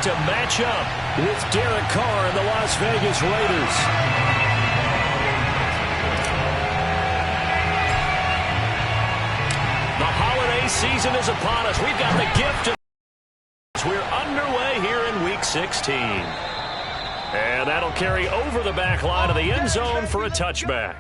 to match up with Derek Carr and the Las Vegas Raiders. The holiday season is upon us. We've got the gift of... We're underway here in Week 16. And that'll carry over the back line of the end zone for a touchback.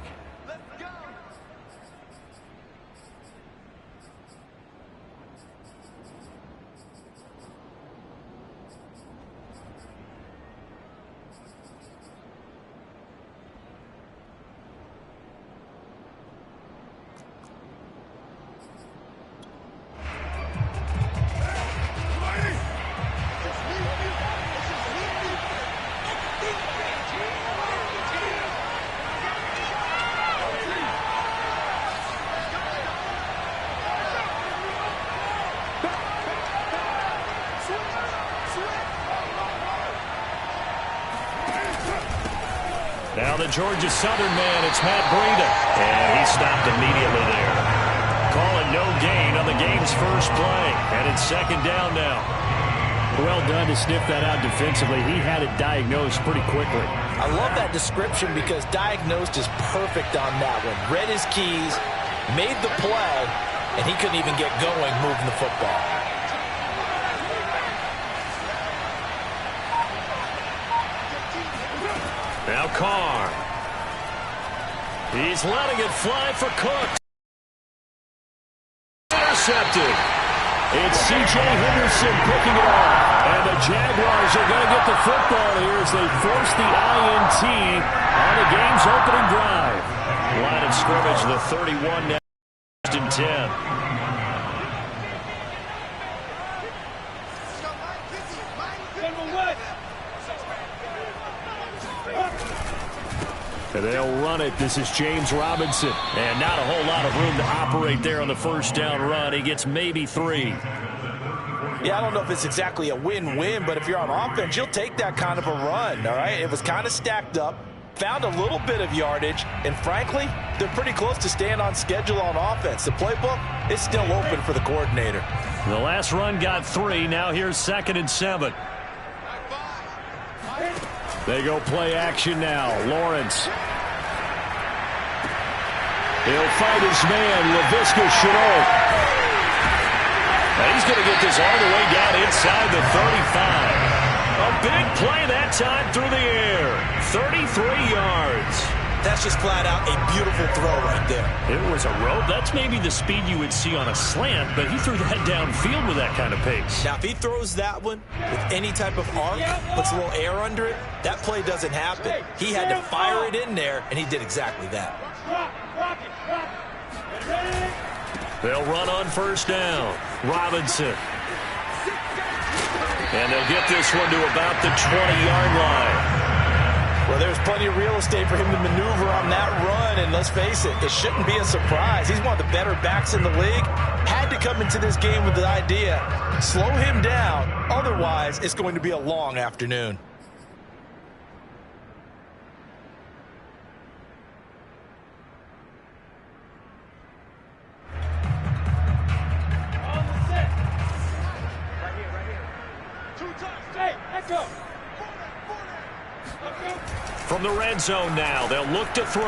Now the Georgia Southern man, it's Matt Breida. And he stopped immediately there. Call it no gain on the game's first play. And it's second down now. Well done to sniff that out defensively. He had it diagnosed pretty quickly. I love that description because diagnosed is perfect on that one. Read his keys, made the play, and he couldn't even get going moving the football. Now Carr. He's letting it fly for Cook. Intercepted. It's C.J. Henderson picking it off. And the Jaguars are going to get the football here as they force the INT on the game's opening drive. Line of scrimmage, the 31 now, first and 10. And they'll run it. This is James Robinson. And not a whole lot of room to operate there on the first down run. He gets maybe 3. Yeah, I don't know if it's exactly a win-win, but if you're on offense, you'll take that kind of a run, all right? It was kind of stacked up, found a little bit of yardage, and frankly, they're pretty close to staying on schedule on offense. The playbook is still open for the coordinator. The last run got 3. Now here's 2nd and 7. They go play action now. Lawrence. He'll fight his man, Laviska Shenault. And he's going to get this all the way down inside the 35. A big play that time through the air. 33 yards. That's just flat out a beautiful throw right there. It was a rope. That's maybe the speed you would see on a slant, but he threw that downfield with that kind of pace. Now, if he throws that one with any type of arc, puts a little air under it, that play doesn't happen. He had to fire it in there, and he did exactly that. They'll run on first down. Robinson. And they'll get this one to about the 20-yard line. Well, there's plenty of real estate for him to maneuver on that run, and let's face it, it shouldn't be a surprise. He's one of the better backs in the league. Had to come into this game with the idea, slow him down, otherwise it's going to be a long afternoon. From the red zone now, they'll look to throw.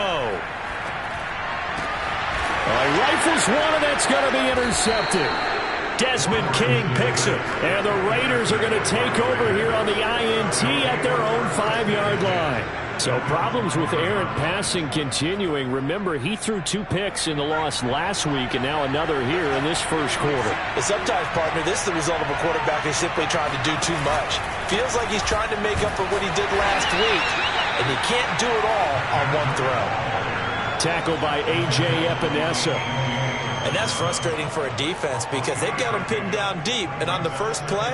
Rifles one, and that's going to be intercepted. Desmond King picks it, and the Raiders are going to take over here on the INT at their own 5-yard line. So problems with errant passing continuing. Remember, he threw 2 picks in the loss last week, and now another here in this first quarter. But sometimes, partner, this is the result of a quarterback who's simply trying to do too much. Feels like he's trying to make up for what he did last week, and he can't do it all on one throw. Tackled by A.J. Epinesa. And that's frustrating for a defense because they've got him pinned down deep, and on the first play,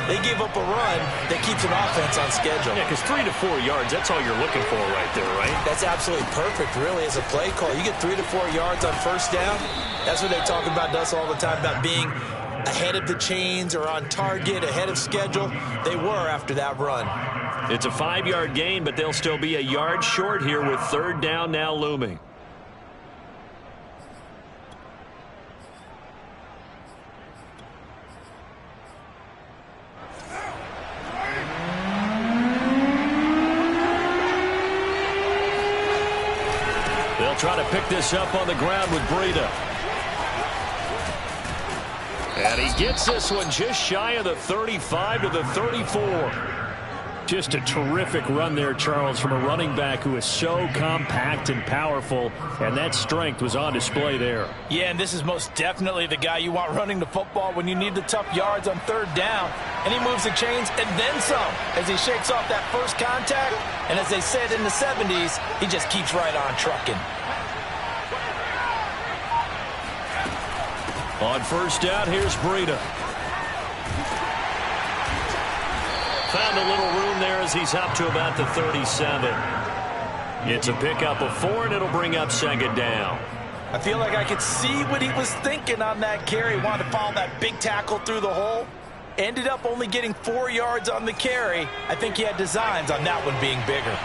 they give up a run that keeps an offense on schedule. Yeah, because 3 to 4 yards, that's all you're looking for right there, right? That's absolutely perfect, really, as a play call. You get 3 to 4 yards on first down. That's what they talk about to us all the time, about being ahead of the chains or on target, ahead of schedule. They were after that run. It's a 5-yard gain, but they'll still be a yard short here with third down now looming. They'll try to pick this up on the ground with Breida. And he gets this one just shy of the 35 to the 34. Just a terrific run there, Charles, from a running back who is so compact and powerful, and that strength was on display there. Yeah, and this is most definitely the guy you want running the football when you need the tough yards on third down. And he moves the chains and then some as he shakes off that first contact. And as they said in the 70s, he just keeps right on trucking. On first down, here's Breida. Found a little room there as he's up to about the 37. It's a pickup of 4, and it'll bring up second down. I feel like I could see what he was thinking on that carry. Wanted to follow that big tackle through the hole. Ended up only getting 4 yards on the carry. I think he had designs on that one being bigger.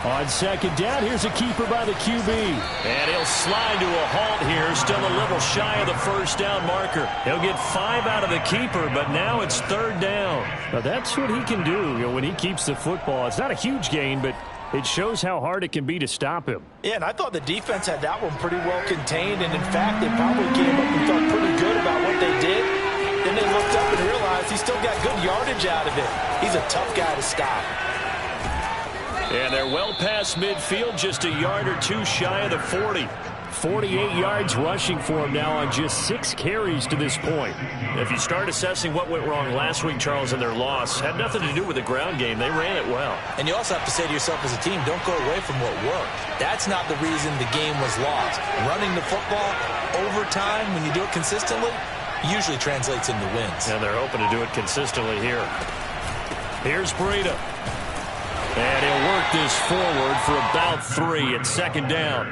On second down, here's a keeper by the QB. And he'll slide to a halt here, still a little shy of the first down marker. He'll get 5 out of the keeper, but now it's third down. Now that's what he can do, when he keeps the football. It's not a huge gain, but it shows how hard it can be to stop him. Yeah, and I thought the defense had that one pretty well contained, and in fact, they probably came up and felt pretty good about what they did. Then they looked up and realized he still got good yardage out of it. He's a tough guy to stop. And they're well past midfield, just a yard or 2 shy of the 40. 48 yards rushing for him now on just 6 carries to this point. If you start assessing what went wrong last week, Charles, in their loss, had nothing to do with the ground game. They ran it well. And you also have to say to yourself as a team, don't go away from what worked. That's not the reason the game was lost. Running the football over time, when you do it consistently, usually translates into wins. And they're hoping to do it consistently here. Here's Breida. And he'll work this forward for about 3 at second down.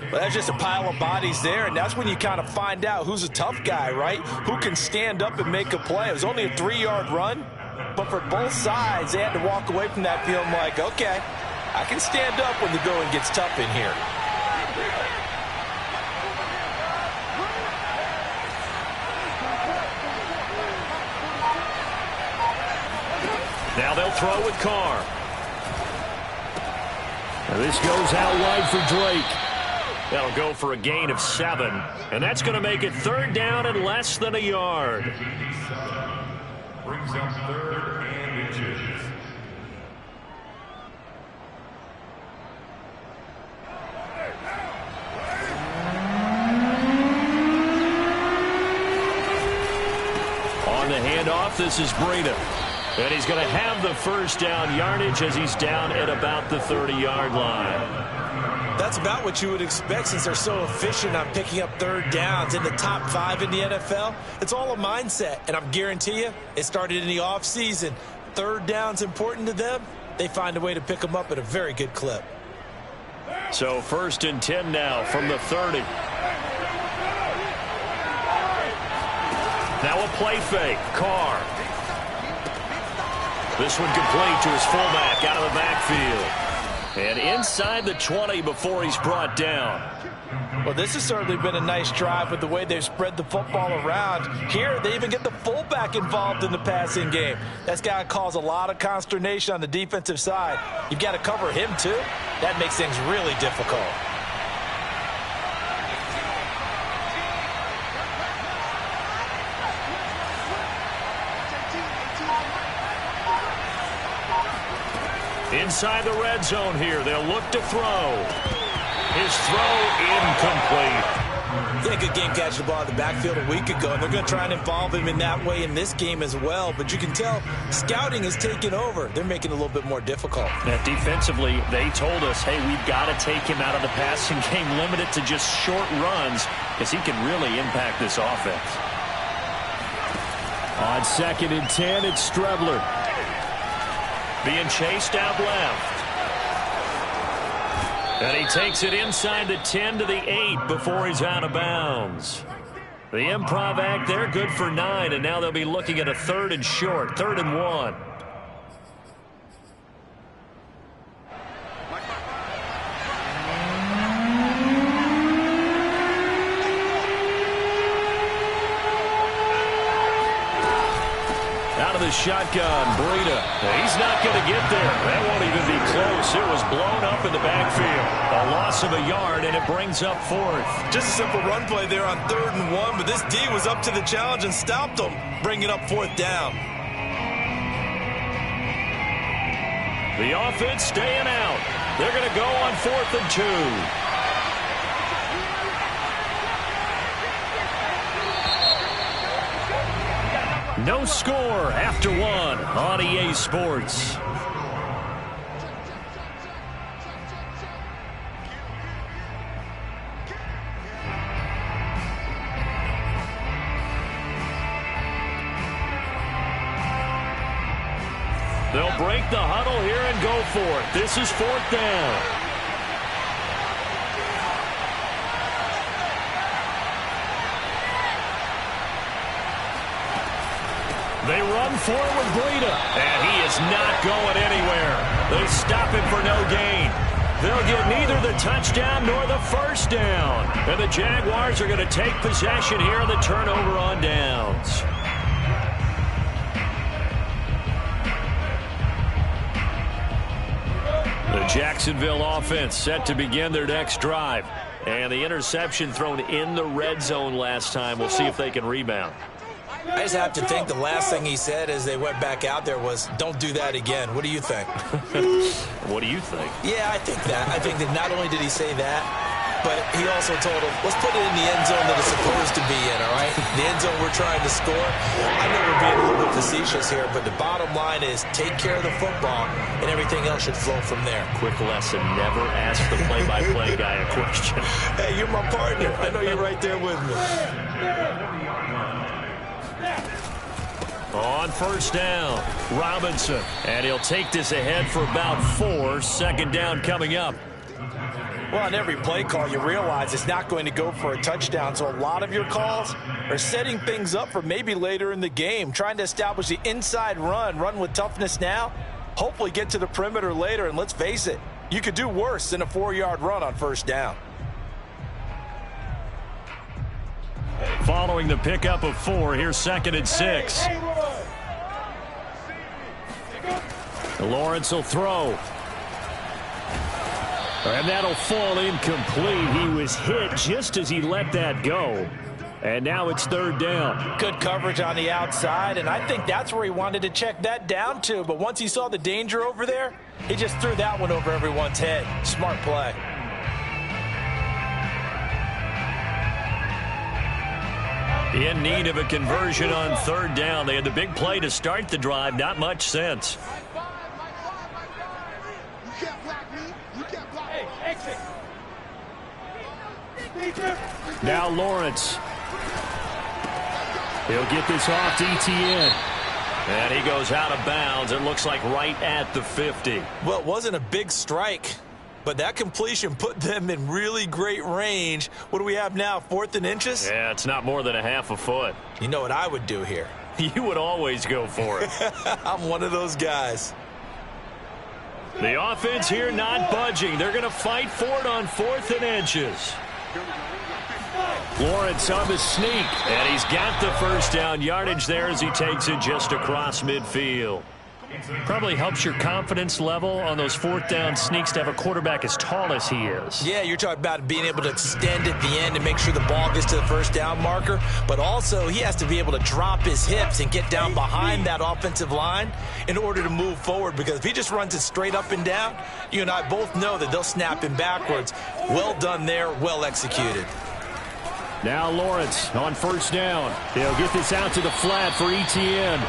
Well, that's just a pile of bodies there, and that's when you kind of find out who's a tough guy, right? Who can stand up and make a play. It was only a 3-yard run, but for both sides, they had to walk away from that feeling like, okay, I can stand up when the going gets tough in here. Now they'll throw with Carr. Now this goes out wide for Drake. That'll go for a gain of 7. And that's going to make it third down and less than a yard. Brings up 3rd and inches. On the handoff, this is Breida. And he's going to have the first down yardage as he's down at about the 30-yard line. That's about what you would expect since they're so efficient on picking up third downs in the top 5 in the NFL. It's all a mindset, and I'm guarantee you it started in the offseason. Third down's important to them. They find a way to pick them up at a very good clip. So 1st and 10 now from the 30. Now a play fake. Carr. This one complete to his fullback out of the backfield. And inside the 20 before he's brought down. Well, this has certainly been a nice drive with the way they've spread the football around. Here, they even get the fullback involved in the passing game. That's got to cause a lot of consternation on the defensive side. You've got to cover him, too. That makes things really difficult. Inside the red zone here, they'll look to throw. His throw incomplete. Yeah, good game catching the ball in the backfield a week ago, and they're going to try and involve him in that way in this game as well. But you can tell scouting has taken over. They're making it a little bit more difficult. Now, defensively, they told us, hey, we've got to take him out of the passing game, limit it to just short runs, because he can really impact this offense. On 2nd and 10, it's Strebler. Being chased out left. And he takes it inside the 10 to the 8 before he's out of bounds. The improv act there, good for 9, and now they'll be looking at a 3rd and short, 3rd and 1. Out out of the shotgun. Breida. He's not going to get there. That won't even be close. It was blown up in the backfield. A loss of a yard, and it brings up fourth. Just a simple run play there on 3rd and 1, but this D was up to the challenge and stopped them, bringing up 4th down. The offense staying out. They're going to go on 4th and 2. No score after 1 on EA Sports. They'll break the huddle here and go for it. This is 4th down. They run forward with Breida, and he is not going anywhere. They stop him for no gain. They'll get neither the touchdown nor the first down. And the Jaguars are going to take possession here on the turnover on downs. The Jacksonville offense set to begin their next drive. And the interception thrown in the red zone last time. We'll see if they can rebound. I just have to think the last thing he said as they went back out there was, don't do that again. What do you think? What do you think? Yeah, I think that. I think that not only did he say that, but he also told him, let's put it in the end zone that it's supposed to be in, all right? The end zone we're trying to score. I know we're being a little bit facetious here, but the bottom line is take care of the football, and everything else should flow from there. Quick lesson, never ask the play-by-play guy a question. Hey, you're my partner. I know you're right there with me. On 1st down, Robinson. And he'll take this ahead for about 4. 2nd down coming up. Well, on every play call, you realize it's not going to go for a touchdown. So a lot of your calls are setting things up for maybe later in the game, trying to establish the inside run with toughness now, hopefully get to the perimeter later. And let's face it, you could do worse than a 4-yard run on 1st down. Following the pickup of 4, here's 2nd and 6. Lawrence will throw. And that'll fall incomplete. He was hit just as he let that go. And now it's 3rd down. Good coverage on the outside, and I think that's where he wanted to check that down to. But once he saw the danger over there, he just threw that one over everyone's head. Smart play. In need of a conversion on 3rd down. They had the big play to start the drive. Not much sense. Now Lawrence. He'll get this off to ETN. And he goes out of bounds. It looks like right at the 50. Well, it wasn't a big strike, but that completion put them in really great range. What do we have now, 4th and inches? Yeah, it's not more than a half a foot. You know what I would do here? You would always go for it. I'm one of those guys. The offense here not budging. They're going to fight for it on 4th and inches. Lawrence on the sneak, and he's got the first down yardage there as he takes it just across midfield. Probably helps your confidence level on those 4th down sneaks to have a quarterback as tall as he is. Yeah, you're talking about being able to extend at the end and make sure the ball gets to the first down marker. But also, he has to be able to drop his hips and get down behind that offensive line in order to move forward. Because if he just runs it straight up and down, you and I both know that they'll snap him backwards. Well done there, well executed. Now Lawrence on 1st down. He'll get this out to the flat for ETN.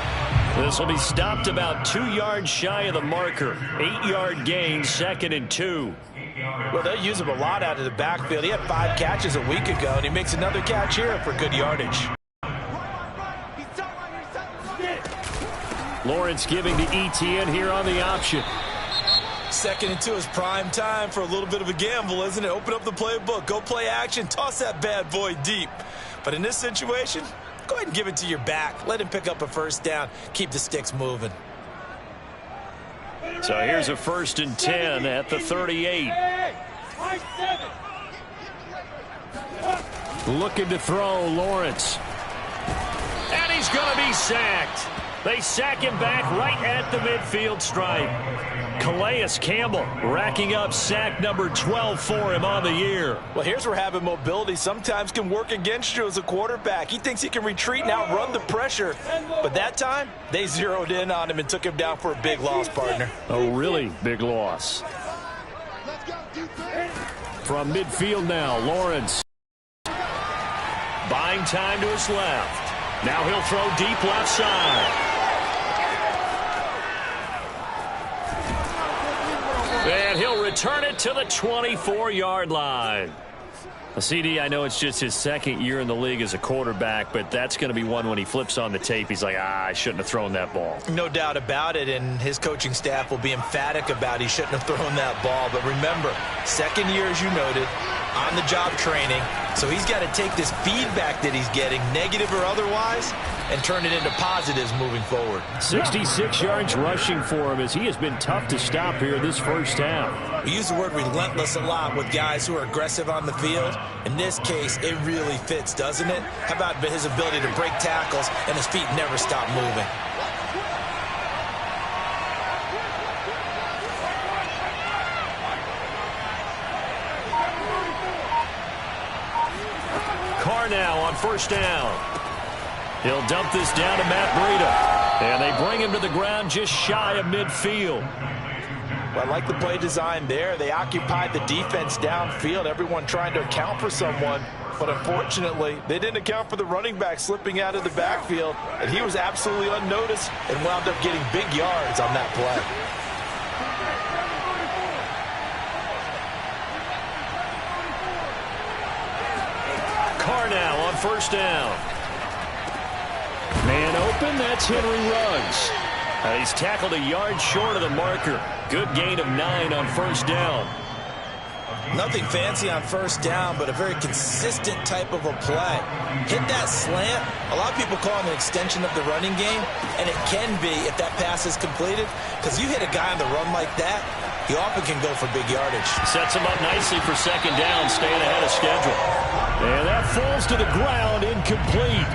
This will be stopped about 2 yards shy of the marker. 8-yard gain, 2nd and 2. Well, they'll use him a lot out of the backfield. He had 5 catches a week ago, and he makes another catch here for good yardage. Lawrence giving to ETN here on the option. 2nd and 2 is prime time for a little bit of a gamble, isn't it? Open up the playbook, go play action, toss that bad boy deep. But in this situation, go ahead and give it to your back. Let him pick up a first down. Keep the sticks moving. So here's a 1st and 10 at the 38. Looking to throw, Lawrence. And he's going to be sacked. They sack him back right at the midfield stripe. Calais Campbell racking up sack number 12 for him on the year. Well, here's where having mobility sometimes can work against you as a quarterback. He thinks he can retreat and outrun the pressure. But that time, they zeroed in on him and took him down for a big loss, partner. A really big loss. From midfield now, Lawrence. Buying time to his left. Now he'll throw deep left side. And he'll return it to the 24-yard line. CD, I know it's just his second year in the league as a quarterback, but that's going to be one when he flips on the tape. He's like, I shouldn't have thrown that ball. No doubt about it, and his coaching staff will be emphatic about he shouldn't have thrown that ball. But remember, second year, as you noted, on-the-job training. So he's got to take this feedback that he's getting, negative or otherwise, and turn it into positives moving forward. 66 yards rushing for him as he has been tough to stop here this first half. We use the word relentless a lot with guys who are aggressive on the field. In this case, it really fits, doesn't it? How about his ability to break tackles and his feet never stop moving? Carr now on first down. He'll dump this down to Matt Breida. And they bring him to the ground just shy of midfield. Well, I like the play design there. They occupied the defense downfield, everyone trying to account for someone. But unfortunately, they didn't account for the running back slipping out of the backfield. And he was absolutely unnoticed and wound up getting big yards on that play. Carr now on first down. Man open, that's Henry Ruggs. He's tackled a yard short of the marker. Good gain of 9 on first down. Nothing fancy on first down, but a very consistent type of a play. Hit that slant. A lot of people call it an extension of the running game, and it can be if that pass is completed, because you hit a guy on the run like that, he often can go for big yardage. Sets him up nicely for second down, staying ahead of schedule. And that falls to the ground, incomplete.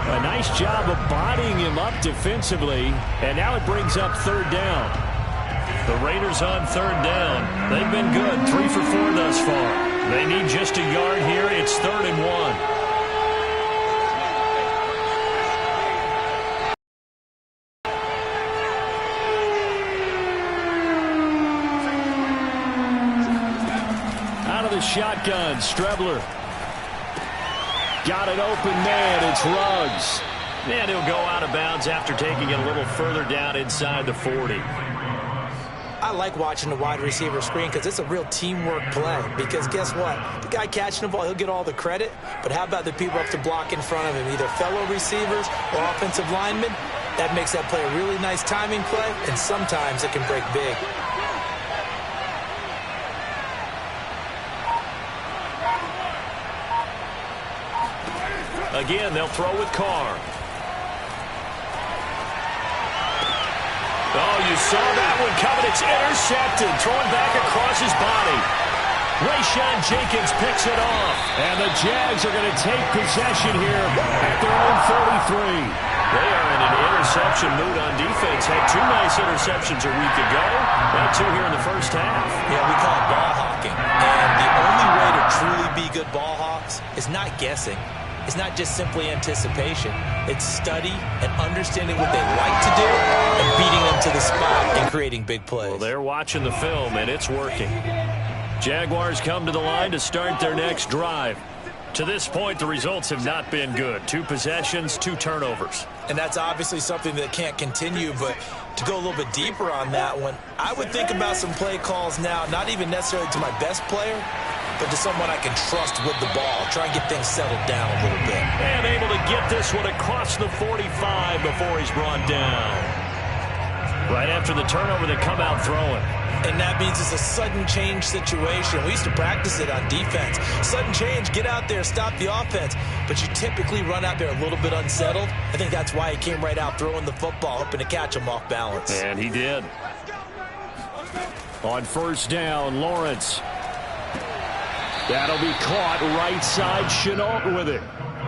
A nice job of bodying him up defensively, and now it brings up third down. The Raiders on third down. They've been good, 3 for 4 thus far. They need just a yard here. It's 3rd and 1. Out of the shotgun, Strebler. Got an open man. It's Ruggs. And he'll go out of bounds after taking it a little further down inside the 40. I like watching the wide receiver screen because it's a real teamwork play. Because guess what? The guy catching the ball, he'll get all the credit. But how about the people up to block in front of him, either fellow receivers or offensive linemen? That makes that play a really nice timing play, and sometimes it can break big. Again, they'll throw with Carr. Oh, you saw that one coming. It's intercepted. Throwing back across his body. Rayshawn Jenkins picks it off. And the Jags are going to take possession here at their own 43. They are in an interception mood on defense. Had 2 nice interceptions a week ago. Now 2 here in the first half. Yeah, we call it ball hawking. And the only way to truly be good ball hawks is not guessing. It's not just simply anticipation. It's study and understanding what they like to do and beating them to the spot and creating big plays. Well, they're watching the film, and it's working. Jaguars come to the line to start their next drive. To this point, the results have not been good. 2 possessions, 2 turnovers. And that's obviously something that can't continue, but to go a little bit deeper on that one, I would think about some play calls now, not even necessarily to my best player, but to someone I can trust with the ball. Try and get things settled down a little bit. And able to get this one across the 45 before he's brought down. Right after the turnover, they come out throwing. And that means it's a sudden change situation. We used to practice it on defense. Sudden change, get out there, stop the offense. But you typically run out there a little bit unsettled. I think that's why he came right out throwing the football, hoping to catch him off balance. And he did. On first down, Lawrence. That'll be caught right side. Chenault with it.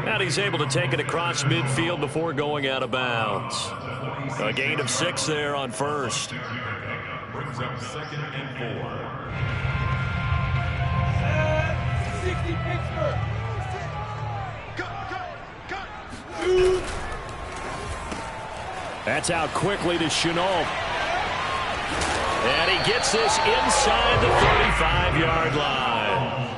And he's able to take it across midfield before going out of bounds. A gain of 6 there on first. Brings up 2nd and 4. 60 Pittsburgh. That's out quickly to Chenault. And he gets this inside the 35-yard line.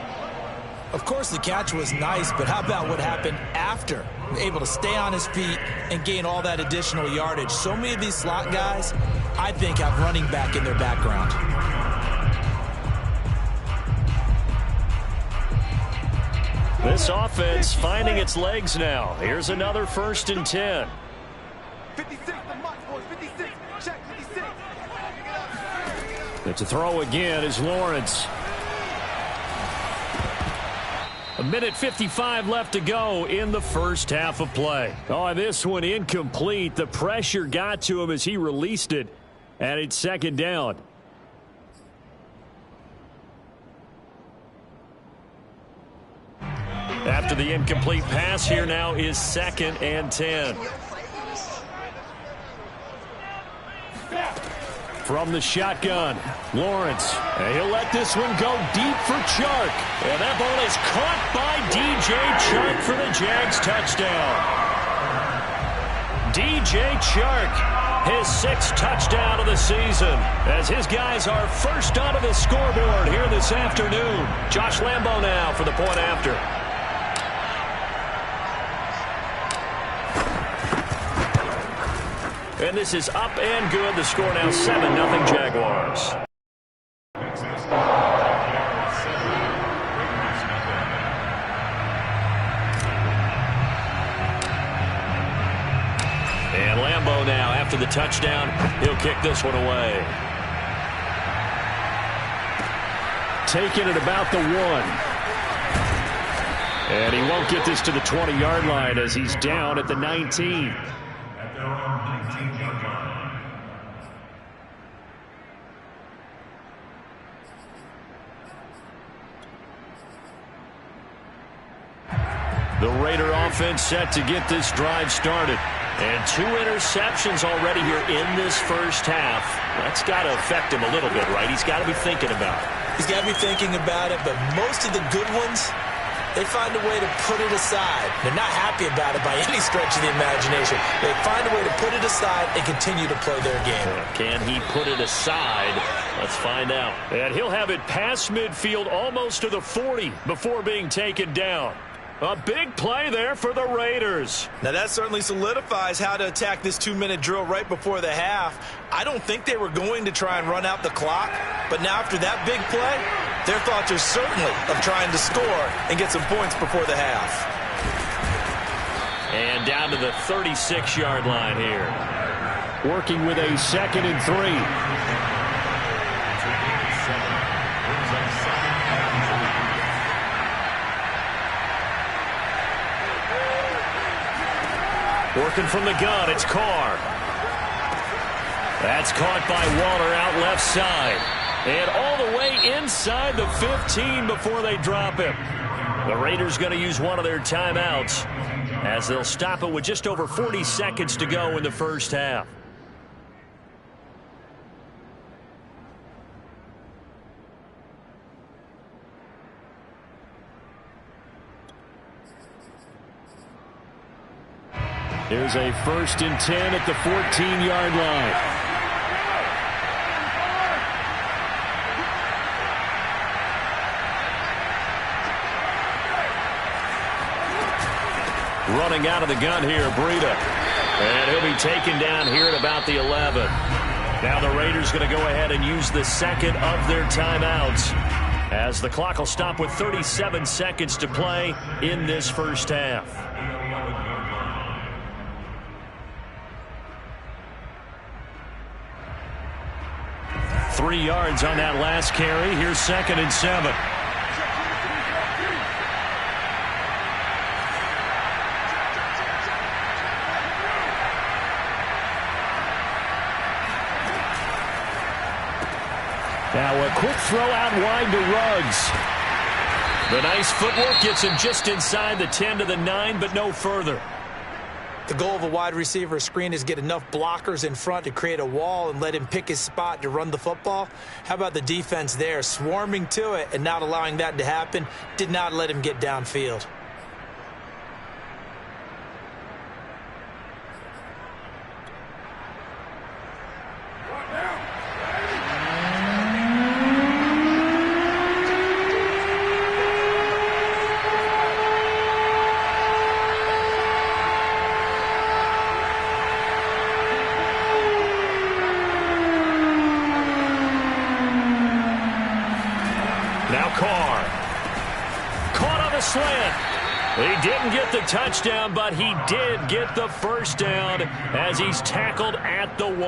Of course, the catch was nice, but how about what happened after? Able to stay on his feet and gain all that additional yardage. So many of these slot guys, I think, have running back in their background. This offense finding its legs now. Here's another 1st and 10. 56, the mark, boys. 56. Check 56. It's a throw again is Lawrence. 1:55 left to go in the first half of play. Oh, and this one incomplete. The pressure got to him as he released it, and it's 2nd down. After the incomplete pass, here now is 2nd and 10. From the shotgun, Lawrence. And he'll let this one go deep for Chark. And that ball is caught by DJ Chark for the Jags touchdown. DJ Chark, his 6th touchdown of the season, as his guys are first onto the scoreboard here this afternoon. Josh Lambo now for the point after. And this is up and good. The score now 7-0 Jaguars. And Lambo now, after the touchdown, he'll kick this one away. Taking it about the 1. And he won't get this to the 20-yard line as he's down at the 19. The Raider offense set to get this drive started. And 2 interceptions already here in this first half. That's got to affect him a little bit, right? He's got to be thinking about it. He's got to be thinking about it, but most of the good ones, they find a way to put it aside. They're not happy about it by any stretch of the imagination. They find a way to put it aside and continue to play their game. Can he put it aside? Let's find out. And he'll have it past midfield almost to the 40 before being taken down. A big play there for the Raiders. Now that certainly solidifies how to attack this 2-minute drill right before the half. I don't think they were going to try and run out the clock, but now after that big play, their thoughts are certainly of trying to score and get some points before the half. And down to the 36-yard line here. Working with a 2nd and 3. Working from the gun, it's Carr. That's caught by Waller out left side. And all the way inside the 15 before they drop him. The Raiders going to use one of their timeouts as they'll stop it with just over 40 seconds to go in the first half. Here's a 1st and 10 at the 14-yard line. Running out of the gun here, Breida. And he'll be taken down here at about the 11. Now the Raiders going to go ahead and use the 2nd of their timeouts as the clock will stop with 37 seconds to play in this first half. Three yards on that last carry. Here's 2nd and 7. Now a quick throw out wide to Ruggs. The nice footwork gets him just inside the 10 to the 9, but no further. The goal of a wide receiver screen is get enough blockers in front to create a wall and let him pick his spot to run the football. How about the defense there, swarming to it and not allowing that to happen? Did not let him get downfield. Slant. He didn't get the touchdown, but he did get the first down as he's tackled at the 1.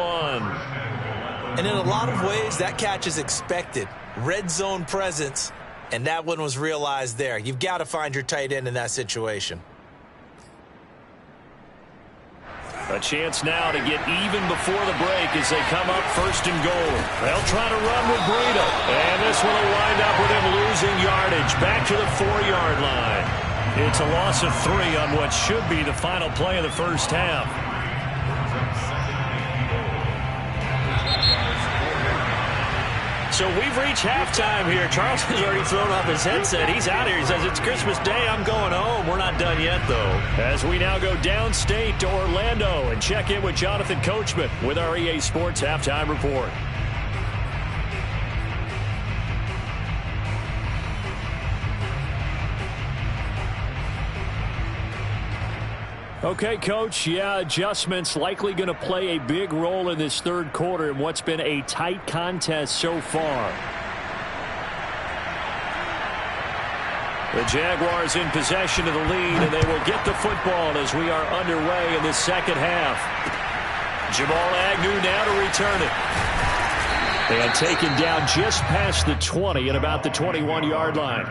And in a lot of ways, that catch is expected. Red zone presence, and that one was realized there. You've got to find your tight end in that situation. A chance now to get even before the break as they come up 1st and goal. They'll try to run with Breida. And this one will wind up with him losing yardage back to the 4-yard line. It's a loss of 3 on what should be the final play of the first half. So we've reached halftime here. Charles has already thrown off his headset. He's out here. He says, it's Christmas Day. I'm going home. We're not done yet, though. As we now go downstate to Orlando and check in with Jonathan Coachman with our EA Sports Halftime Report. Okay, Coach, adjustments likely going to play a big role in this third quarter in what's been a tight contest so far. The Jaguars in possession of the lead, and they will get the football as we are underway in the second half. Jamal Agnew now to return it. And taken down just past the 20 at about the 21-yard line.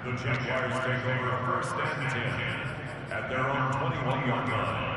The Jaguars take over 1st and 10. At their own 21-yard line.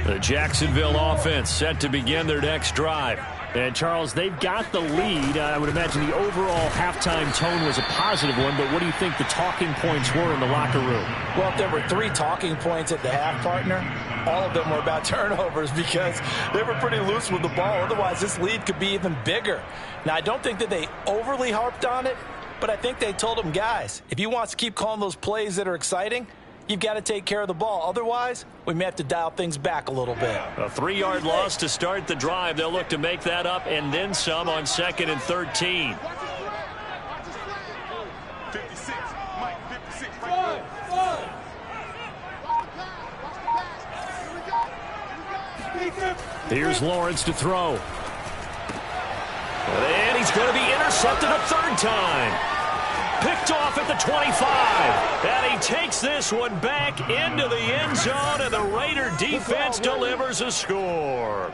The Jacksonville offense set to begin their next drive. And, Charles, they've got the lead. I would imagine the overall halftime tone was a positive one, but what do you think the talking points were in the locker room? Well, if there were 3 talking points at the half, partner, all of them were about turnovers because they were pretty loose with the ball. Otherwise, this lead could be even bigger. Now, I don't think that they overly harped on it, but I think they told them, guys, if you want to keep calling those plays that are exciting, you've got to take care of the ball. Otherwise, we may have to dial things back a little bit. A 3-yard loss to start the drive. They'll look to make that up and then some on 2nd and 13. 56, Mike, 56. Here's Lawrence to throw. And he's going to be intercepted a 3rd time. Picked off at the 25. And he takes this one back into the end zone, and the Raider defense delivers a score.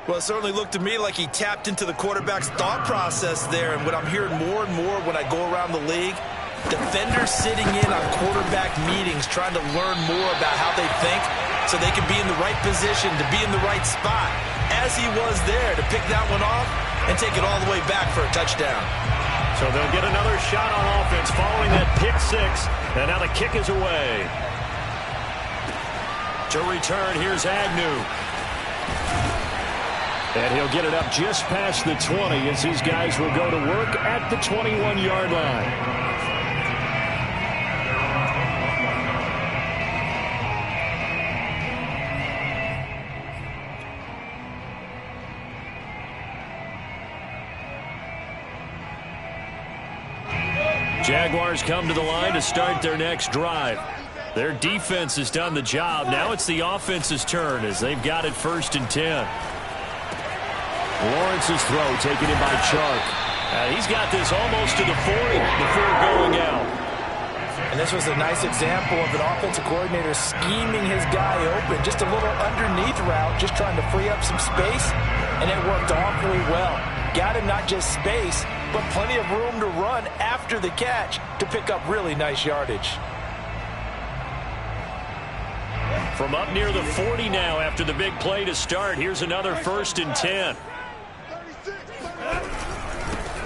Well, it certainly looked to me like he tapped into the quarterback's thought process there. And what I'm hearing more and more when I go around the league, defenders sitting in on quarterback meetings trying to learn more about how they think so they can be in the right position to be in the right spot, as he was there to pick that one off and take it all the way back for a touchdown. So they'll get another shot on offense following that pick 6, and now the kick is away. To return, here's Agnew. And he'll get it up just past the 20 as these guys will go to work at the 21-yard line. Jaguars come to the line to start their next drive. Their defense has done the job. Now it's the offense's turn as they've got it 1st and 10. Lawrence's throw taken in by Chark. He's got this almost to the 40 before going out. And this was a nice example of an offensive coordinator scheming his guy open. Just a little underneath route, just trying to free up some space, and it worked awfully well. Got him not just space, but plenty of room to run after the catch to pick up really nice yardage. From up near the 40 now after the big play to start. Here's another 1st and 10.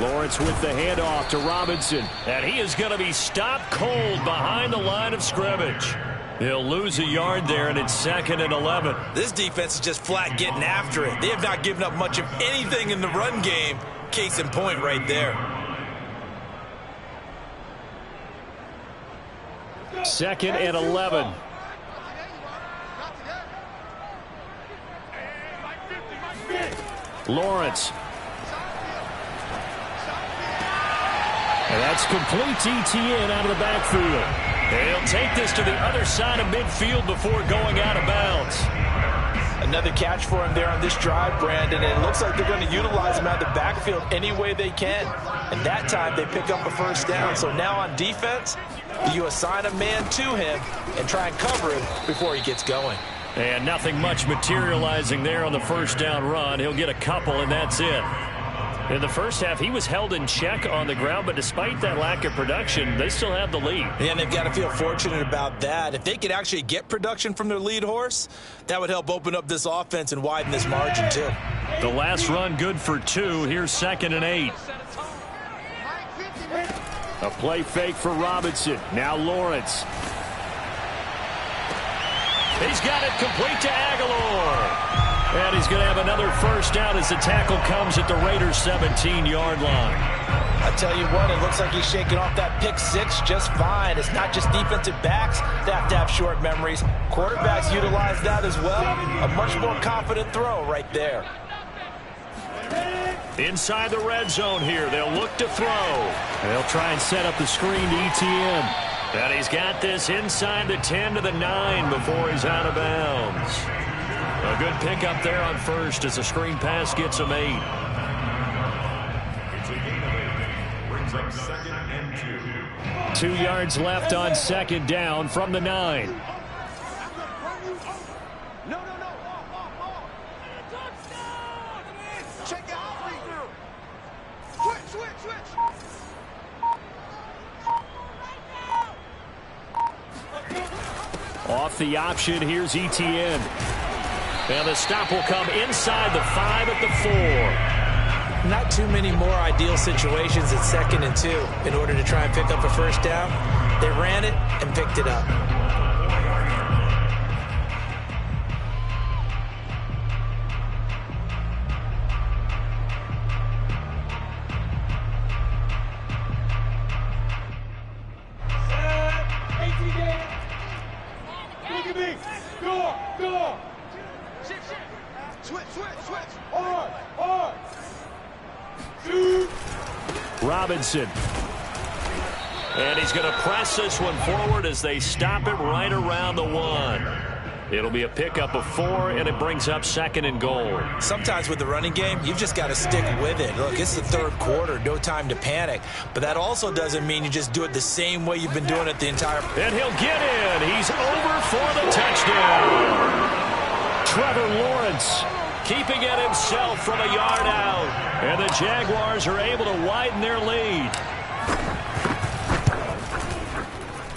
Lawrence with the handoff to Robinson. And he is going to be stopped cold behind the line of scrimmage. He'll lose a yard there, and it's 2nd and 11. This defense is just flat getting after it. They have not given up much of anything in the run game. Case in point right there. 2nd and 11. Lawrence. And that's complete to ETN out of the backfield. He'll take this to the other side of midfield before going out of bounds. Another catch for him there on this drive, Brandon, and it looks like they're going to utilize him out of the backfield any way they can. And that time they pick up a 1st down. So now on defense, you assign a man to him and try and cover him before he gets going. And nothing much materializing there on the 1st down run. He'll get a couple, and that's it. In the first half, he was held in check on the ground, but despite that lack of production, they still have the lead. And they've got to feel fortunate about that. If they could actually get production from their lead horse, that would help open up this offense and widen this margin, too. The last run good for 2. Here's 2nd and 8. A play fake for Robinson. Now Lawrence. He's got it complete to Aguilar. And he's going to have another 1st down as the tackle comes at the Raiders' 17-yard line. I tell you what, it looks like he's shaking off that pick 6 just fine. It's not just defensive backs that have to have short memories. Quarterbacks utilize that as well. A much more confident throw right there. Inside the red zone here, they'll look to throw. They'll try and set up the screen to ETN. And he's got this inside the 10 to the 9 before he's out of bounds. A good pickup there on 1st as the screen pass gets him 8. It's a gain of 8. Brings up 2nd and 2. 2 yards left on 2nd down from the 9. No. Check out. Switch. Off the option, here's ETN. And the stop will come inside the 5 at the 4. Not too many more ideal situations at 2nd and 2 in order to try and pick up a 1st down. They ran it and picked it up. Robinson. And he's going to press this one forward as they stop it right around the 1. It'll be a pickup of 4, and it brings up 2nd and goal. Sometimes with the running game, you've just got to stick with it. Look, it's the 3rd quarter, no time to panic. But that also doesn't mean you just do it the same way you've been doing it the entire... And he'll get in. He's over for the touchdown. Trevor Lawrence keeping it himself from a yard out. And the Jaguars are able to widen their lead.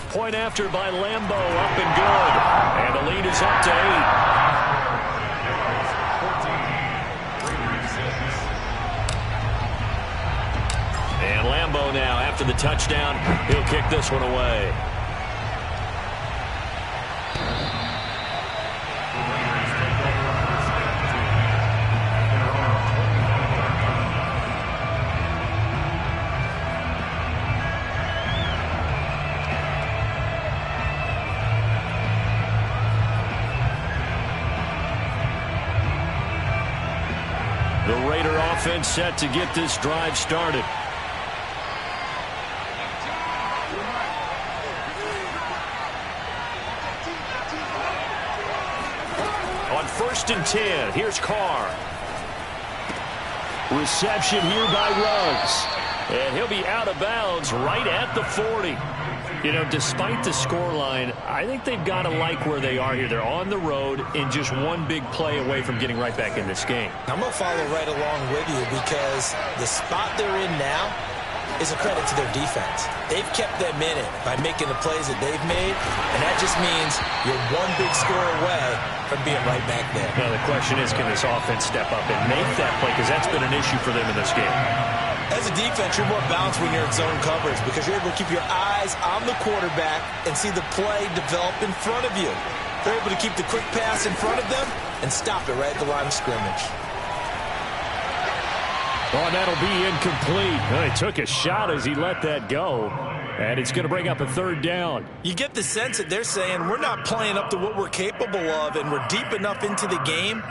Point after by Lambeau, up and good. And the lead is up to 8. And Lambeau now, after the touchdown, he'll kick this one away. The Raider offense set to get this drive started. On 1st and 10, here's Carr. Reception here by Ruggs. And he'll be out of bounds right at the 40. You know, despite the scoreline, I think they've got to like where they are here. They're on the road and just one big play away from getting right back in this game. I'm going to follow right along with you because the spot they're in now, is a credit to their defense. They've kept them in it by making the plays that they've made, and that just means you're one big score away from being right back there. Now the question is, can this offense step up and make that play? Because that's been an issue for them in this game. As a defense, you're more balanced when you're in zone coverage because you're able to keep your eyes on the quarterback and see the play develop in front of you. They're able to keep the quick pass in front of them and stop it right at the line of scrimmage. Oh, that'll be incomplete. Well, he took a shot as he let that go, and it's going to bring up a third down. You get the sense that they're saying we're not playing up to what we're capable of, and we're deep enough into the game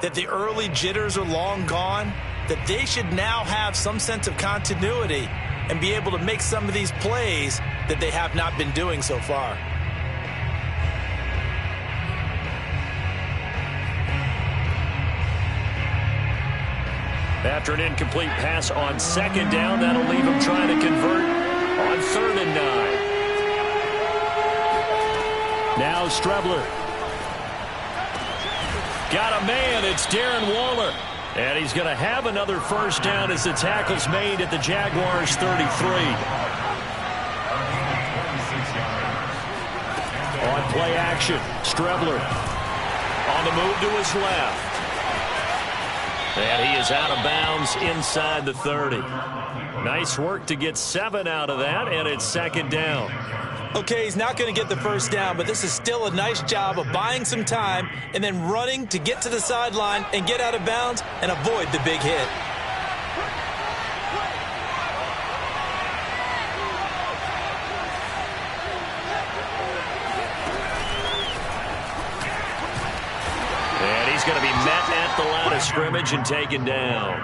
that the early jitters are long gone, that they should now have some sense of continuity and be able to make some of these plays that they have not been doing so far. After an incomplete pass on second down, that'll leave him trying to convert on 3rd and 9. Now Strebler. Got a man. It's Darren Waller. And he's going to have another first down as the tackle's made at the Jaguars' 33. On play action, Strebler on the move to his left. And he is out of bounds inside the 30. Nice work to get 7 out of that, and it's 2nd down. Okay, he's not going to get the first down, but this is still a nice job of buying some time and then running to get to the sideline and get out of bounds and avoid the big hit. And he's going to be met at the line of scrimmage and taken down.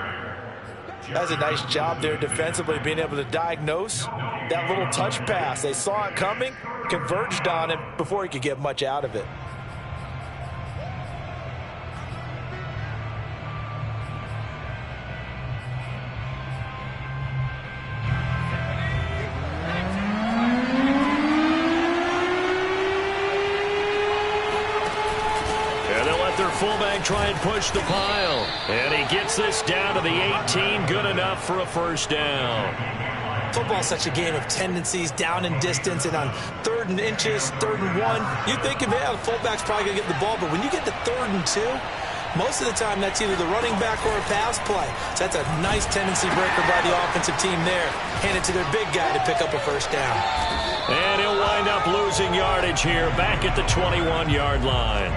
That's a nice job there defensively, being able to diagnose that little touch pass. They saw it coming, converged on him before he could get much out of it. Fullback try and push the pile. And he gets this down to the 18. Good enough for a first down. Football's such a game of tendencies, down and distance, and on 3rd and inches, 3rd and 1, you think of it, the fullback's probably going to get the ball, but when you get to 3rd and 2, most of the time that's either the running back or a pass play. So that's a nice tendency breaker by the offensive team there. Hand it to their big guy to pick up a first down. And he'll wind up losing yardage here back at the 21-yard line.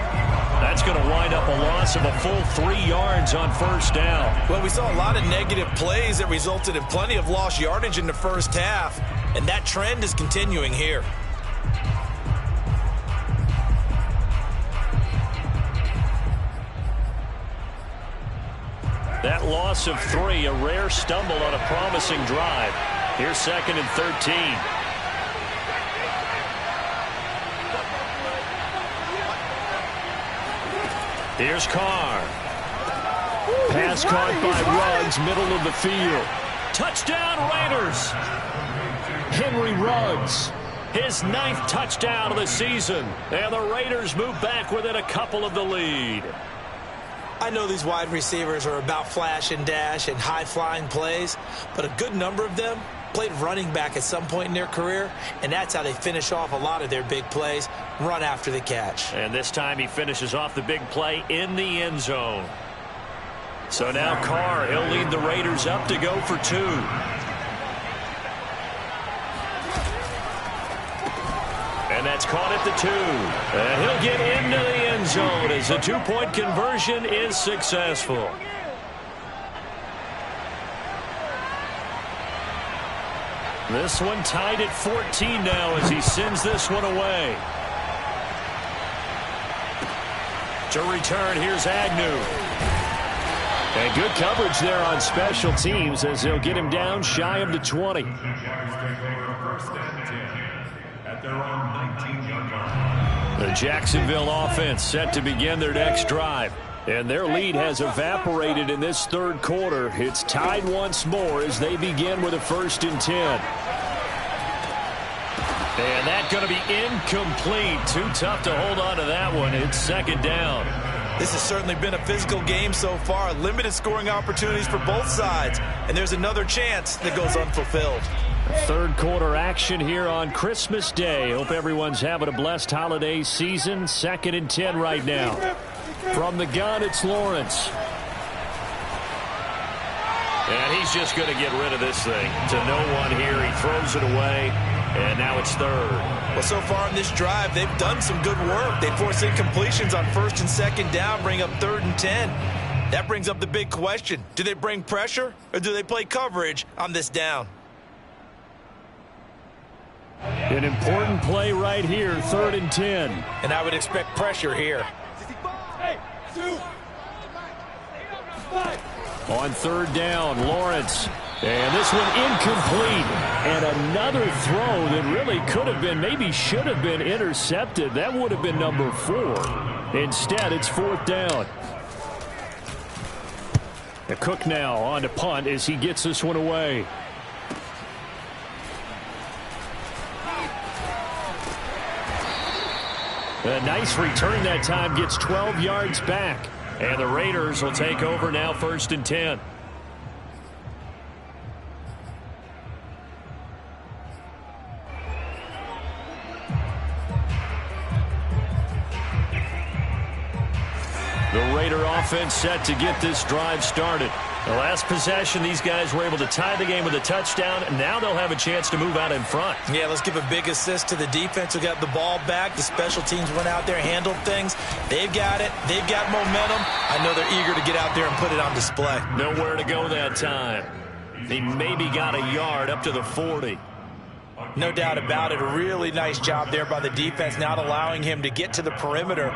That's going to wind up a loss of a full 3 yards on first down. Well, we saw a lot of negative plays that resulted in plenty of lost yardage in the first half, and that trend is continuing here. That loss of 3, a rare stumble on a promising drive. Here's 2nd and 13. Here's Carr. Pass caught by Ruggs, middle of the field. Touchdown, Raiders. Henry Ruggs, his 9th touchdown of the season. And the Raiders move back within a couple of the lead. I know these wide receivers are about flash and dash and high-flying plays, but a good number of them played running back at some point in their career, and that's how they finish off a lot of their big plays, run after the catch. And this time he finishes off the big play in the end zone. So now Carr, he'll lead the Raiders up to go for 2. And that's caught at the 2. And he'll get into the end zone as the 2-point conversion is successful. This one tied at 14 now as he sends this one away. To return, here's Agnew. And good coverage there on special teams as they'll get him down shy of the 20. The Jacksonville offense set to begin their next drive. And their lead has evaporated in this 3rd quarter. It's tied once more as they begin with a 1st and 10. And that's going to be incomplete. Too tough to hold on to that one. It's 2nd down. This has certainly been a physical game so far. Limited scoring opportunities for both sides. And there's another chance that goes unfulfilled. Third quarter action here on Christmas Day. Hope everyone's having a blessed holiday season. 2nd and 10 right now. From the gun, it's Lawrence. And he's just going to get rid of this thing to no one here. He throws it away, and now it's 3rd. Well, so far in this drive, they've done some good work. They force incompletions on 1st and 2nd down, bring up 3rd and 10. That brings up the big question. Do they bring pressure, or do they play coverage on this down? An important play right here, 3rd and 10. And I would expect pressure here. On 3rd down, Lawrence. And this one incomplete. And another throw that really could have been, maybe should have been intercepted. That would have been number 4. Instead, it's 4th down. The Cook now on to punt as he gets this one away. A nice return that time, gets 12 yards back. And the Raiders will take over now, 1st and 10. The Raider offense set to get this drive started. The last possession, these guys were able to tie the game with a touchdown, and now they'll have a chance to move out in front. Yeah, let's give a big assist to the defense who got the ball back. The special teams went out there, handled things. They've got it. They've got momentum. I know they're eager to get out there and put it on display. Nowhere to go that time. He maybe got a yard up to the 40. No doubt about it. A really nice job there by the defense, not allowing him to get to the perimeter.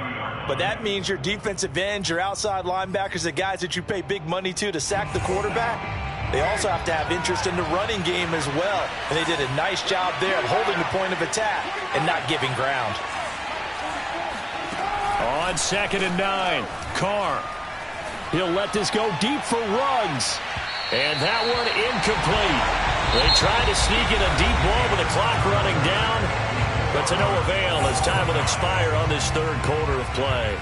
But that means your defensive ends, your outside linebackers, the guys that you pay big money to sack the quarterback, they also have to have interest in the running game as well. And they did a nice job there of holding the point of attack and not giving ground. On 2nd and 9, Carr. He'll let this go deep for Ruggs. And that one incomplete. They tried to sneak in a deep ball with the clock running down, but to no avail as time will expire on this 3rd quarter of play.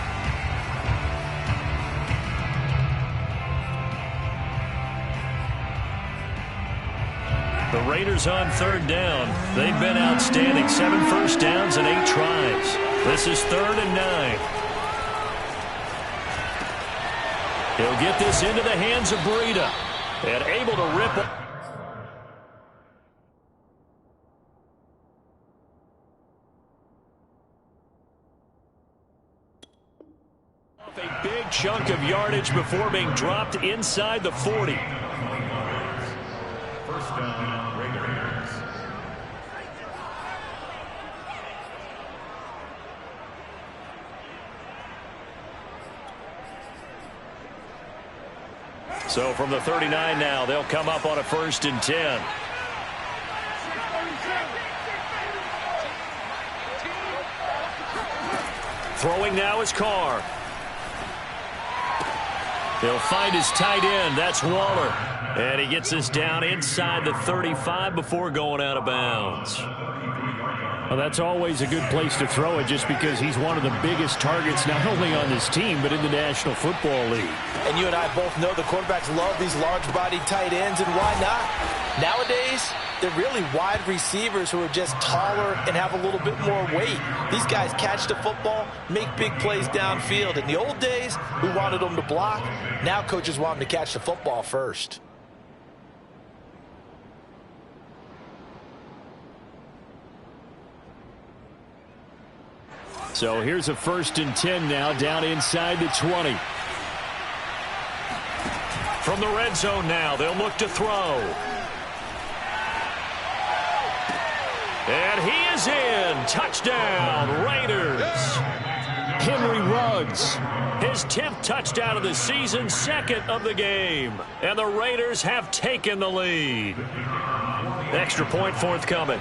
The Raiders on 3rd down. They've been outstanding. 7 first downs and 8 tries. This is 3rd and 9. He'll get this into the hands of Breida. And able to rip it. A big chunk of yardage before being dropped inside the 40. 1st down, Raiders. So from the 39 now, they'll come up on a 1st and 10. Throwing now is Carr. He'll find his tight end. That's Waller. And he gets this down inside the 35 before going out of bounds. Well, that's always a good place to throw it just because he's one of the biggest targets not only on this team but in the National Football League. And you and I both know the quarterbacks love these large-bodied tight ends, and why not? Nowadays, they're really wide receivers who are just taller and have a little bit more weight. These guys catch the football, make big plays downfield. In the old days, we wanted them to block. Now coaches want them to catch the football first. So here's a 1st and 10 now, down inside the 20. From the red zone now, they'll look to throw. And he is in. Touchdown, Raiders. Henry Ruggs, his 10th touchdown of the season, 2nd of the game. And the Raiders have taken the lead. Extra point forthcoming.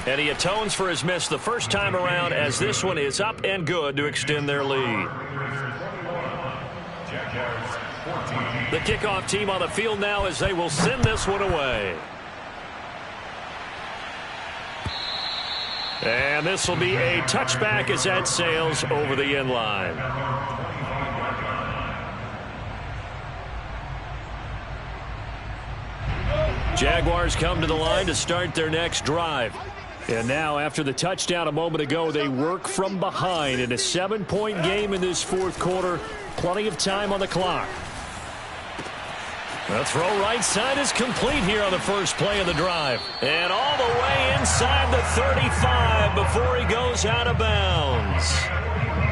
And he atones for his miss the first time around as this one is up and good to extend their lead. The kickoff team on the field now as they will send this one away. And this will be a touchback as that sails over the end line. Jaguars come to the line to start their next drive. And now, after the touchdown a moment ago, they work from behind in a 7-point game in this fourth quarter. Plenty of time on the clock. The throw right side is complete here on the first play of the drive. And all the way inside the 35 before he goes out of bounds.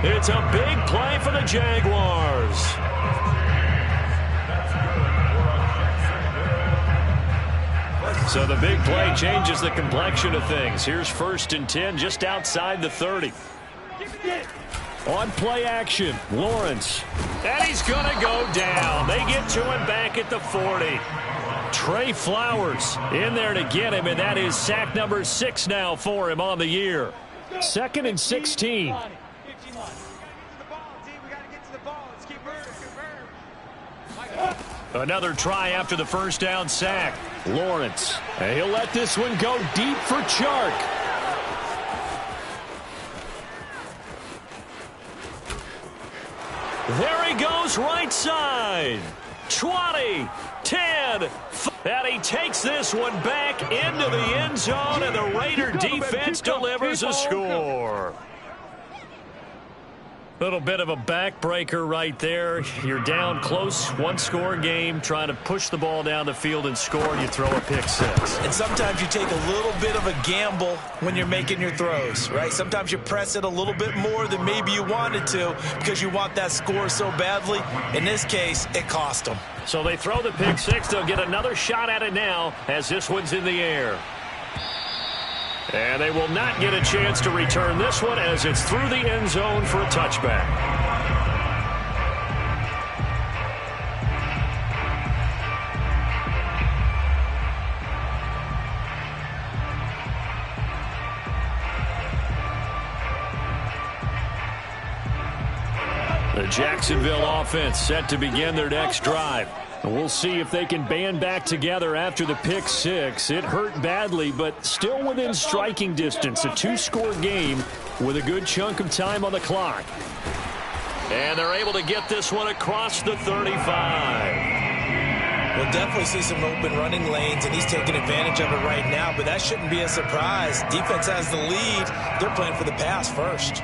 It's a big play for the Jaguars. So the big play changes the complexion of things. Here's 1st and 10 just outside the 30. On play action, Lawrence. And he's going to go down. They get to him back at the 40. Trey Flowers in there to get him, and that is sack number 6 now for him on the year. 2nd and 16. Another try after the first down sack. Lawrence. And he'll let this one go deep for Chark. There he goes right side. 20, 10, and he takes this one back into the end zone, and the Raider defense delivers a score. Little bit of a backbreaker right there. You're down close, 1-score game, trying to push the ball down the field and score, and you throw a pick 6. And sometimes you take a little bit of a gamble when you're making your throws, right? Sometimes you press it a little bit more than maybe you wanted to because you want that score so badly. In this case, it cost them. So they throw the pick 6. They'll get another shot at it now as this one's in the air. And they will not get a chance to return this one as it's through the end zone for a touchback. The Jacksonville offense set to begin their next drive. And we'll see if they can band back together after the pick 6. It hurt badly, but still within striking distance. A 2-score game with a good chunk of time on the clock. And they're able to get this one across the 35. We'll definitely see some open running lanes, and he's taking advantage of it right now, but that shouldn't be a surprise. Defense has the lead. They're playing for the pass first.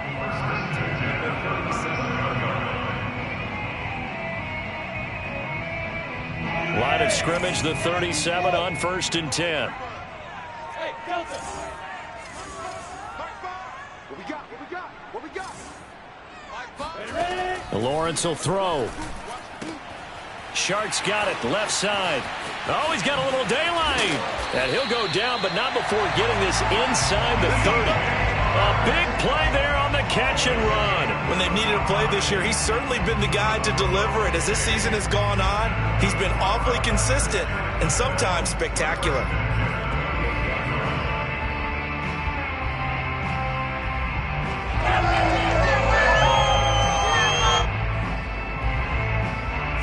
Line of scrimmage, the 37 on 1st and 10. Lawrence will throw. Shark's got it, left side. Oh, he's got a little daylight. And he'll go down, but not before getting this inside the 30. A big play there on the catch and run. When they've needed a play this year, he's certainly been the guy to deliver it. As this season has gone on, he's been awfully consistent and sometimes spectacular.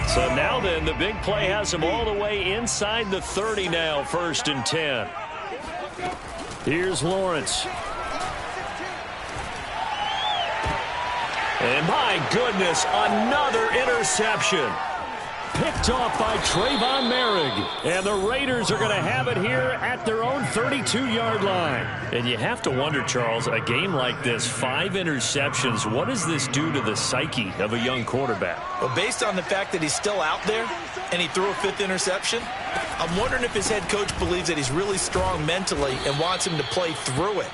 So now then, the big play has him all the way inside the 30 now, 1st and 10. Here's Lawrence. And my goodness, another interception. Picked off by Trayvon Merrick. And the Raiders are going to have it here at their own 32-yard line. And you have to wonder, Charles, a game like this, 5 interceptions, what does this do to the psyche of a young quarterback? Well, based on the fact that he's still out there and he threw a 5th interception, I'm wondering if his head coach believes that he's really strong mentally and wants him to play through it.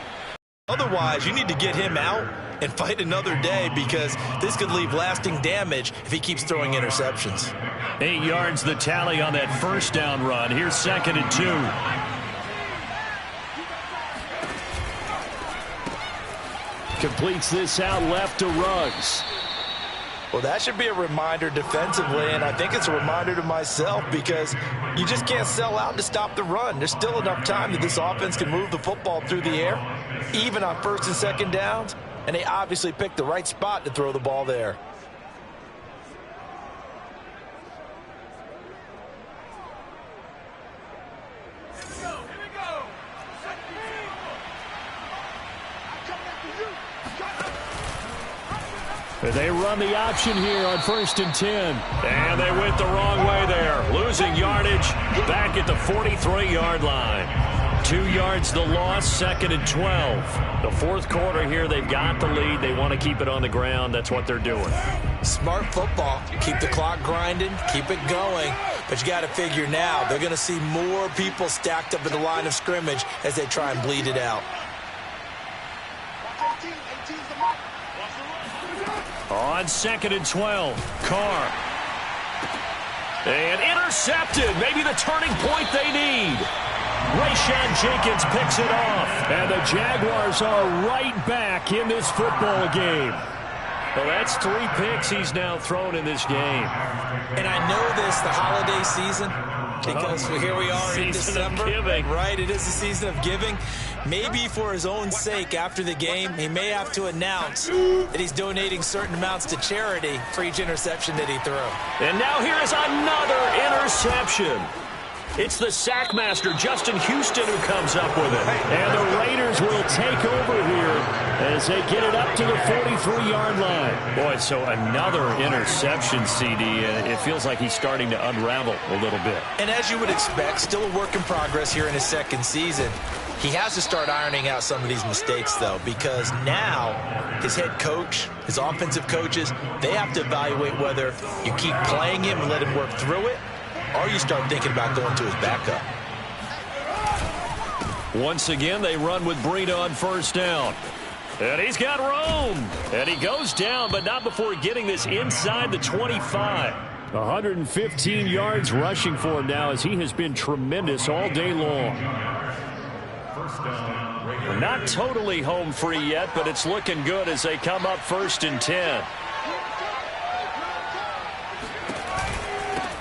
Otherwise, you need to get him out and fight another day because this could leave lasting damage if he keeps throwing interceptions. 8 yards the tally on that first down run. Here's 2nd and 2. Completes this out left to Ruggs. Well, that should be a reminder defensively, and I think it's a reminder to myself because you just can't sell out to stop the run. There's still enough time that this offense can move the football through the air, even on 1st and 2nd downs, and they obviously picked the right spot to throw the ball there. They run the option here on 1st and 10. And they went the wrong way there. Losing yardage back at the 43-yard line. 2 yards the loss, 2nd and 12. The fourth quarter here, they've got the lead. They want to keep it on the ground. That's what they're doing. Smart football. Keep the clock grinding. Keep it going. But you got to figure now, they're going to see more people stacked up in the line of scrimmage as they try and bleed it out. On 2nd and 12, Carr. And intercepted. Maybe the turning point they need. Rayshon Jenkins picks it off. And the Jaguars are right back in this football game. Well, that's 3 picks he's now thrown in this game. And I know this, the holiday season, because here we are in December. Right, it is the season of giving. Maybe for his own sake, after the game, he may have to announce that he's donating certain amounts to charity for each interception that he threw. And now here is another interception. It's the sackmaster, Justin Houston, who comes up with it. And the Raiders will take over here as they get it up to the 43-yard line. Boy, so another interception, CD. It feels like he's starting to unravel a little bit. And as you would expect, still a work in progress here in his 2nd season. He has to start ironing out some of these mistakes, though, because now his head coach, his offensive coaches, they have to evaluate whether you keep playing him and let him work through it, or you start thinking about going to his backup. Once again, they run with Breida on 1st down. And he's got room. And he goes down, but not before getting this inside the 25. 115 yards rushing for him now as he has been tremendous all day long. Not totally home free yet, but it's looking good as they come up 1st and 10.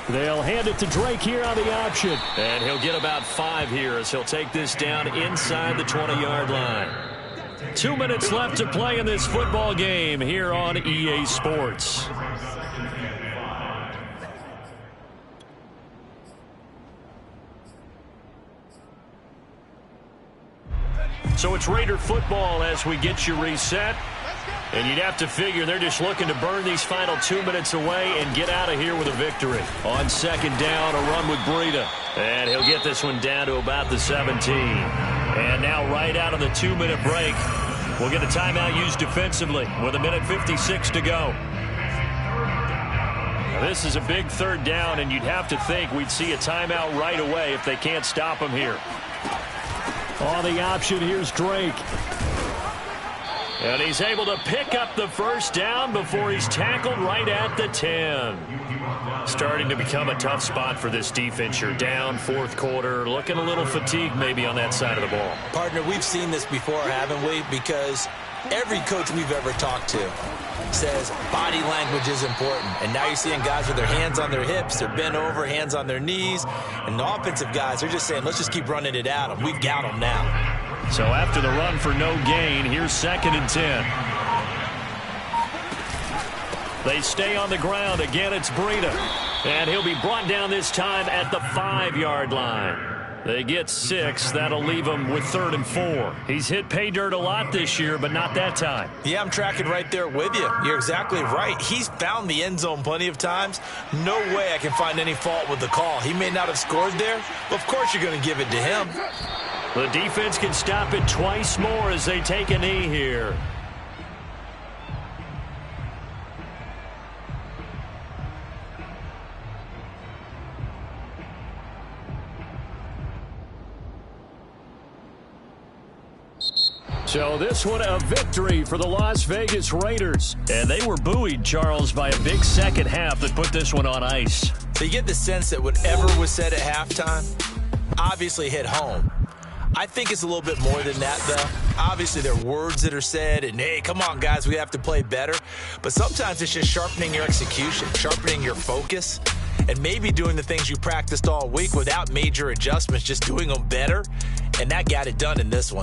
They'll hand it to Drake here on the option. And he'll get about 5 here as he'll take this down inside the 20-yard line. 2 minutes left to play in this football game here on EA Sports. So it's Raider football as we get you reset. And you'd have to figure they're just looking to burn these final 2 minutes away and get out of here with a victory. On 2nd down, a run with Breida. And he'll get this one down to about the 17. And now right out of the 2-minute break, we'll get a timeout used defensively with 1:56 to go. Now, this is a big 3rd down, and you'd have to think we'd see a timeout right away if they can't stop him here. On the option, here's Drake. And he's able to pick up the 1st down before he's tackled right at the 10. Starting to become a tough spot for this defense. You're down 4th quarter, looking a little fatigued maybe on that side of the ball. Partner, we've seen this before, haven't we? Because every coach we've ever talked to says body language is important. And now you're seeing guys with their hands on their hips, they're bent over, hands on their knees. And the offensive guys are just saying, let's just keep running it at them. We've got them now. So after the run for no gain, here's 2nd and 10. They stay on the ground. Again, it's Breida. And he'll be brought down this time at the 5-yard line. They get 6. That'll leave him with 3rd and 4. He's hit pay dirt a lot this year, but not that time. Yeah, I'm tracking right there with you. You're exactly right. He's found the end zone plenty of times. No way I can find any fault with the call. He may not have scored there, but of course you're going to give it to him. The defense can stop it twice more as they take a knee here. So this one a victory for the Las Vegas Raiders. And they were buoyed, Charles, by a big second half that put this one on ice. So you get the sense that whatever was said at halftime obviously hit home. I think it's a little bit more than that, though. Obviously, there are words that are said, and, hey, come on, guys, we have to play better. But sometimes it's just sharpening your execution, sharpening your focus, and maybe doing the things you practiced all week without major adjustments, just doing them better. And that got it done in this one.